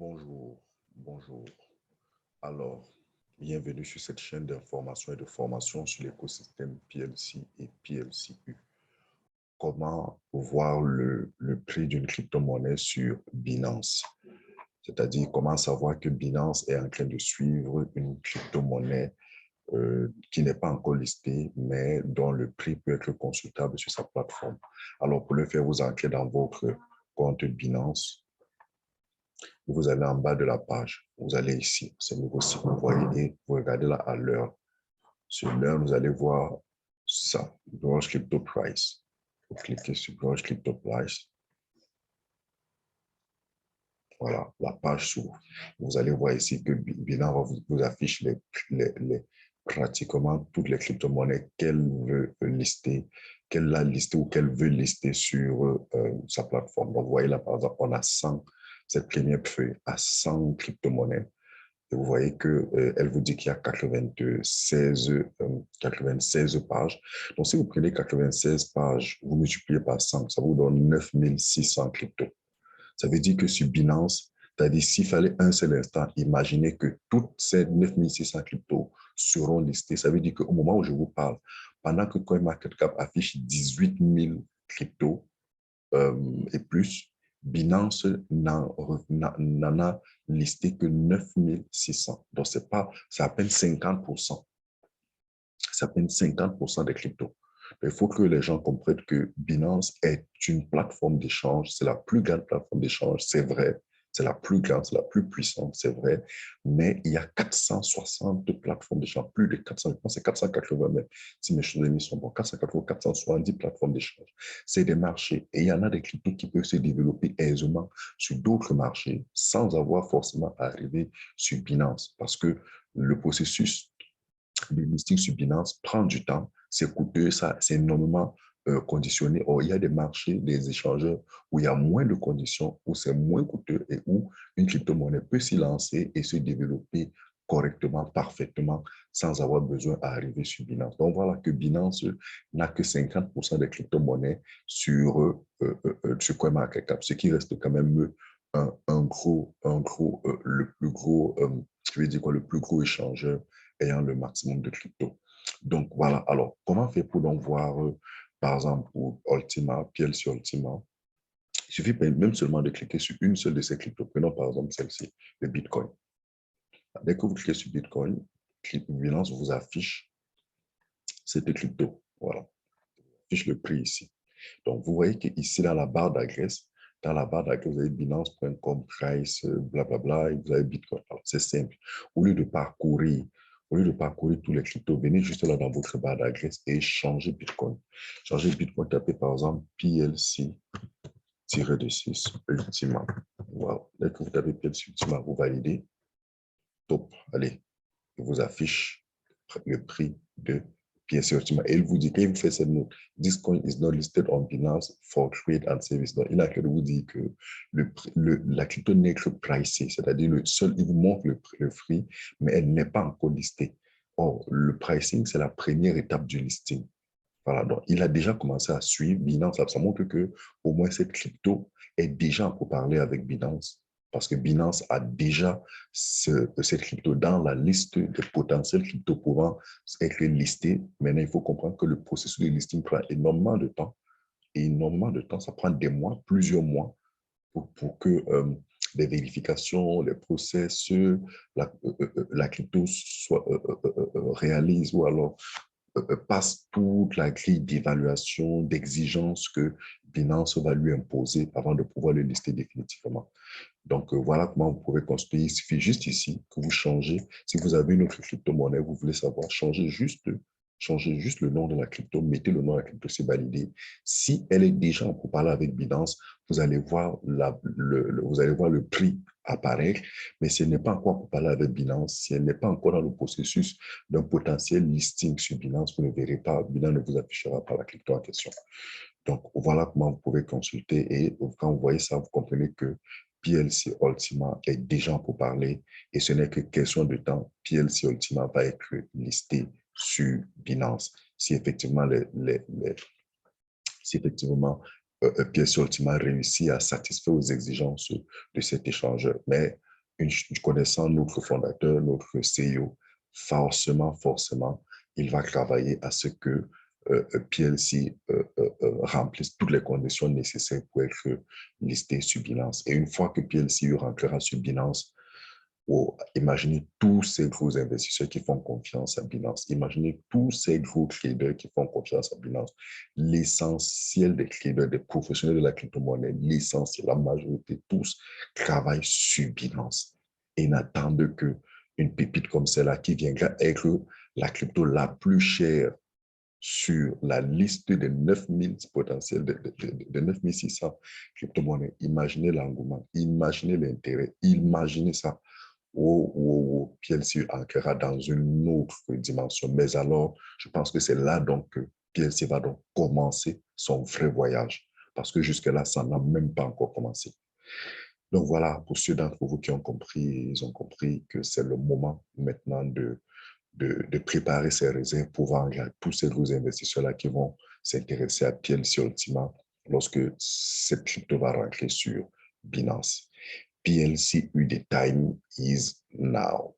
Bonjour, bonjour. Alors, bienvenue sur cette chaîne d'information et de formation sur l'écosystème PLC et PLCU. Comment voir le prix d'une crypto-monnaie sur Binance? C'est-à-dire comment savoir que Binance est en train de suivre une crypto-monnaie qui n'est pas encore listée, mais dont le prix peut être consultable sur sa plateforme. Alors, pour le faire, vous entrez dans votre compte Binance. Vous allez en bas de la page, vous allez ici, c'est nouveau site, vous voyez, et vous regardez là à l'heure. Sur l'heure, vous allez voir ça, Gross Crypto Price. Vous cliquez sur Gross Crypto Price. Voilà, la page s'ouvre. Vous allez voir ici que Binance vous affiche pratiquement toutes les crypto-monnaies qu'elle veut lister, qu'elle a listées ou qu'elle veut lister sur sa plateforme. Donc, vous voyez là, par exemple, on a 100, cette première feuille à 100 crypto-monnaies. Et vous voyez qu'elle vous dit qu'il y a 96 pages. Donc, si vous prenez 96 pages, vous multipliez par 100, ça vous donne 9600 cryptos. Ça veut dire que sur Binance, c'est-à-dire s'il fallait un seul instant, imaginez que toutes ces 9600 cryptos seront listées. Ça veut dire qu'au moment où je vous parle, pendant que CoinMarketCap affiche 18 000 cryptos et plus, Binance n'en a listé que 9600. Donc, c'est à peine 50%. C'est à peine 50% des cryptos. Il faut que les gens comprennent que Binance est une plateforme d'échange. C'est la plus grande plateforme d'échange, c'est vrai. C'est la plus grande, c'est la plus puissante, c'est vrai. Mais il y a 460 plateformes d'échange, plus de 400, je pense que c'est 480 même, si mes choses sont bons, 480, 470 plateformes d'échange. C'est des marchés. Et il y en a des cryptos qui peuvent se développer aisément sur d'autres marchés sans avoir forcément à arriver sur Binance. Parce que le processus le listing sur Binance prend du temps, c'est coûteux, c'est énormément conditionné. Or, il y a des marchés, des échangeurs où il y a moins de conditions, où c'est moins coûteux et où une crypto-monnaie peut s'y lancer et se développer correctement, parfaitement, sans avoir besoin d'arriver sur Binance. Donc, voilà que Binance n'a que 50% des crypto-monnaies sur CoinMarketCap, ce qui reste quand même le plus gros, je vais dire quoi, le plus gros échangeur ayant le maximum de crypto. Donc, voilà. Alors, comment faire pour donc voir, par exemple, pour Ultima, PLC Ultima? Il suffit même seulement de cliquer sur une seule de ces cryptos. Prenons par exemple celle-ci, le Bitcoin. Dès que vous cliquez sur Bitcoin, Binance vous affiche cette crypto. Voilà. Affiche le prix ici. Donc, vous voyez qu'ici, dans la barre d'adresse, vous avez binance.com, price, blablabla, et vous avez Bitcoin. C'est simple. Au lieu de parcourir tous les cryptos, venez juste là dans votre barre d'adresse et changez Bitcoin. Changez Bitcoin, tapez par exemple PLC-6 Ultima. Voilà. Dès que vous tapez PLC Ultima, vous validez. Top. Allez, il vous affiche le prix de PLC Ultima. Et il vous dit, quand il vous fait cette note, this coin is not listed on Binance for trade and service. Donc, il a qu'à vous dire que la crypto n'est que pricée, c'est-à-dire il vous montre le prix, mais elle n'est pas encore listée. Or, le pricing, c'est la première étape du listing. Voilà, donc il a déjà commencé à suivre Binance. Ça montre que au moins cette crypto est déjà pour parler avec Binance parce que Binance a déjà cette crypto dans la liste de potentiels cryptos pouvant être listés. Maintenant, il faut comprendre que le processus de listing prend énormément de temps. Et énormément de temps, ça prend des mois, plusieurs mois pour que les vérifications, les process, la crypto soit réalise ou alors passe toute la grille d'évaluation, d'exigence que Binance va lui imposer avant de pouvoir le lister définitivement. Donc, voilà comment vous pouvez construire. Il suffit juste ici que vous changez. Si vous avez une autre crypto-monnaie, vous voulez savoir, changez juste le nom de la crypto, mettez le nom de la crypto, c'est validé. Si elle est déjà en pourparlers avec Binance, vous allez voir le prix apparaître, mais si elle n'est pas encore en pourparlers avec Binance, si elle n'est pas encore dans le processus d'un potentiel listing sur Binance, vous ne verrez pas, Binance ne vous affichera pas la crypto en question. Donc, voilà comment vous pouvez consulter et quand vous voyez ça, vous comprenez que PLC Ultima est déjà pour parler et ce n'est que question de temps. PLC Ultima va être listé sur Binance. Si effectivement, PLC Ultima réussit à satisfaire aux exigences de cet échangeur. Mais connaissant notre fondateur, notre CEO, forcément, il va travailler à ce que PLC remplisse toutes les conditions nécessaires pour être listé sur Binance. Et une fois que PLC rentrera sur Binance, imaginez tous ces gros investisseurs qui font confiance à Binance. Imaginez tous ces gros traders qui font confiance à Binance. L'essentiel des traders, des professionnels de la crypto-monnaie, l'essentiel, la majorité, tous travaillent sur Binance et n'attendent qu'une pépite comme celle-là qui viendra être la crypto la plus chère sur la liste des 9000 potentiels, de 9600 crypto-monnaies. Imaginez l'engouement, imaginez l'intérêt, imaginez ça. PLC entrera dans une autre dimension. Mais alors, je pense que c'est là donc que PLC va donc commencer son vrai voyage. Parce que jusque-là, ça n'a même pas encore commencé. Donc voilà, pour ceux d'entre vous qui ont compris, ils ont compris que c'est le moment maintenant de préparer ses réserves pour vendre à tous ces gros investisseurs-là qui vont s'intéresser à PLC Ultima lorsque cette crypto va rentrer sur Binance. PLC the time is now.